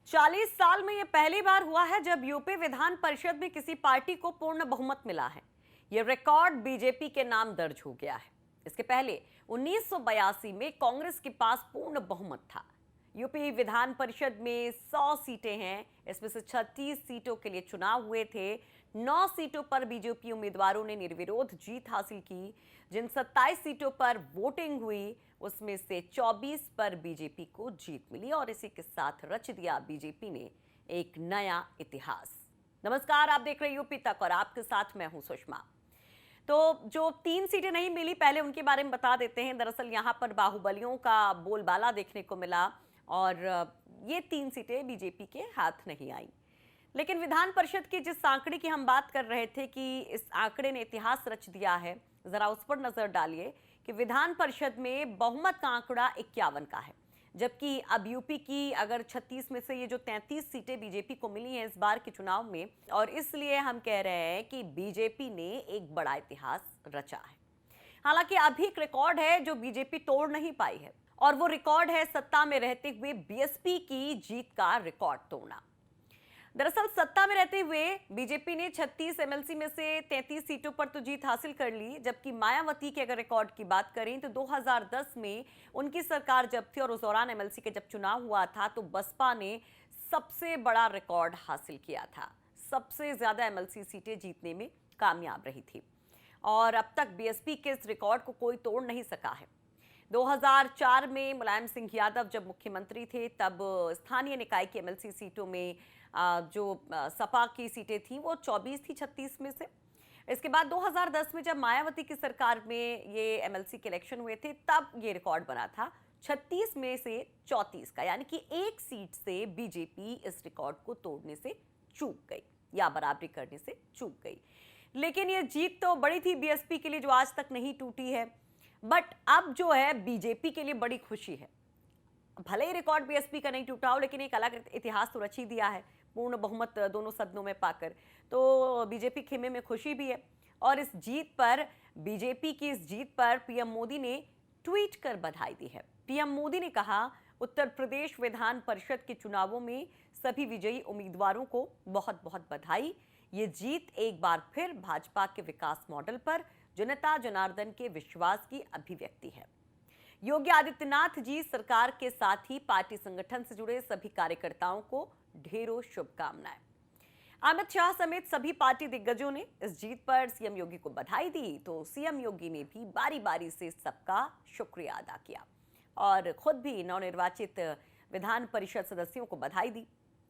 40 साल में यह पहली बार हुआ है जब यूपी विधान परिषद में किसी पार्टी को पूर्ण बहुमत मिला है। यह रिकॉर्ड बीजेपी के नाम दर्ज हो गया है। इसके पहले 1982 में कांग्रेस के पास पूर्ण बहुमत था। यूपी विधान परिषद में 100 सीटें हैं, इसमें से 36 सीटों के लिए चुनाव हुए थे। 9 सीटों पर बीजेपी उम्मीदवारों ने निर्विरोध जीत हासिल की। जिन 27 सीटों पर वोटिंग हुई उसमें से 24 पर बीजेपी को जीत मिली और इसी के साथ रच दिया बीजेपी ने एक नया इतिहास। नमस्कार, आप देख रहे हैं यूपी तक और आपके साथ मैं हूं सुषमा। तो जो 3 सीटें नहीं मिली, पहले उनके बारे में बता देते हैं। दरअसल यहां पर बाहुबलियों का बोलबाला देखने को मिला और ये 3 सीटें बीजेपी के हाथ नहीं आई। लेकिन विधान परिषद की जिस आंकड़े की हम बात कर रहे थे कि इस आंकड़े ने इतिहास रच दिया है, जरा उस पर नजर डालिए कि विधान परिषद में बहुमत का आंकड़ा 51 का है, जबकि अब यूपी की अगर 36 में से ये जो 33 सीटें बीजेपी को मिली हैं इस बार के चुनाव में, और इसलिए हम कह रहे हैं कि बीजेपी ने एक बड़ा इतिहास रचा है। हालांकि अभी एक रिकॉर्ड है जो बीजेपी तोड़ नहीं पाई है और वो रिकॉर्ड है सत्ता में रहते हुए बीएसपी की जीत का रिकॉर्ड तोड़ना। दरअसल सत्ता में रहते हुए बीजेपी ने 36 एमएलसी में से 33 सीटों पर तो जीत हासिल कर ली, जबकि मायावती के अगर रिकॉर्ड की बात करें तो 2010 में उनकी सरकार जब थी और उस दौरान एमएलसी के जब चुनाव हुआ था तो बसपा ने सबसे बड़ा रिकॉर्ड हासिल किया था। सबसे ज्यादा एमएलसी सीटें जीतने में कामयाब रही थी और अब तक बीएसपी के इस रिकॉर्ड को कोई तोड़ नहीं सका है। 2004 में मुलायम सिंह यादव जब मुख्यमंत्री थे तब स्थानीय निकाय की एमएलसी सीटों में जो सपा की सीटें थी वो 24 थी 36 में से। इसके बाद 2010 में जब मायावती की सरकार में ये एमएलसी के इलेक्शन हुए थे तब ये रिकॉर्ड बना था 36 में से 34 का, यानी कि एक सीट से बीजेपी इस रिकॉर्ड को तोड़ने से चूक गई या बराबरी करने से चूक गई। लेकिन ये जीत तो बड़ी थी बीएसपी के लिए जो आज तक नहीं टूटी है। बट अब जो है बीजेपी के लिए बड़ी खुशी है। भले ही रिकॉर्ड बीएसपी का नहीं टूटा हो, लेकिन एक अलग इतिहास तो रच ही दिया है पूर्ण बहुमत दोनों सदनों में पाकर। तो बीजेपी खेमे में खुशी भी है और इस जीत पर, बीजेपी की इस जीत पर पीएम मोदी ने ट्वीट कर बधाई दी है। पीएम मोदी ने कहा, उत्तर प्रदेश विधान परिषद के चुनावों में सभी विजयी उम्मीदवारों को बहुत बहुत बधाई। ये जीत एक बार फिर भाजपा के विकास मॉडल पर जनता जनार्दन के विश्वास की अभिव्यक्ति है। योगी आदित्यनाथ जी सरकार के साथ ही पार्टी संगठन से जुड़े सभी कार्यकर्ताओं को ढेरों शुभकामनाएं। अमित शाह समेत सभी पार्टी दिग्गजों ने इस जीत पर सीएम योगी को बधाई दी, तो सीएम योगी ने भी बारी बारी से सबका शुक्रिया अदा किया और खुद भी नवनिर्वाचित विधान परिषद सदस्यों को बधाई दी।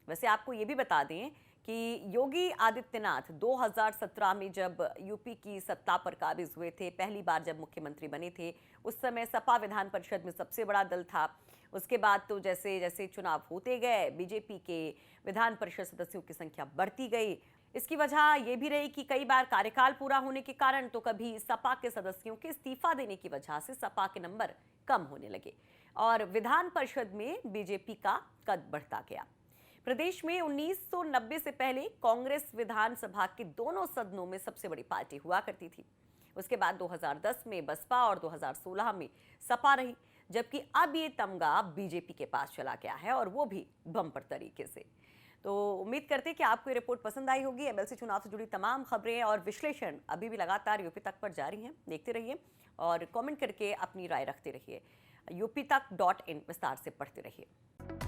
वैसे आपको ये भी बता दें कि योगी आदित्यनाथ 2017 में जब यूपी की सत्ता पर काबिज हुए थे, पहली बार जब मुख्यमंत्री बने थे, उस समय सपा विधान परिषद में सबसे बड़ा दल था। उसके बाद तो जैसे जैसे चुनाव होते गए बीजेपी के विधान परिषद सदस्यों की संख्या बढ़ती गई। इसकी वजह यह भी रही कि कई बार कार्यकाल पूरा होने के कारण तो कभी सपा के सदस्यों के इस्तीफा देने की वजह से सपा के नंबर कम होने लगे और विधान परिषद में बीजेपी का कद बढ़ता गया। प्रदेश में 1990 से पहले कांग्रेस विधानसभा के दोनों सदनों में सबसे बड़ी पार्टी हुआ करती थी। उसके बाद 2010 में बसपा और 2016 में सपा रही, जबकि अब ये तमगा बीजेपी के पास चला गया है और वो भी बम्पर तरीके से। तो उम्मीद करते हैं कि आपको ये रिपोर्ट पसंद आई होगी। एमएलसी चुनाव से जुड़ी तमाम खबरें और विश्लेषण अभी भी लगातार यूपी तक पर जारी हैं। देखते रहिए और कमेंट करके अपनी राय रखते रहिए। यूपी तक .in विस्तार से पढ़ते रहिए।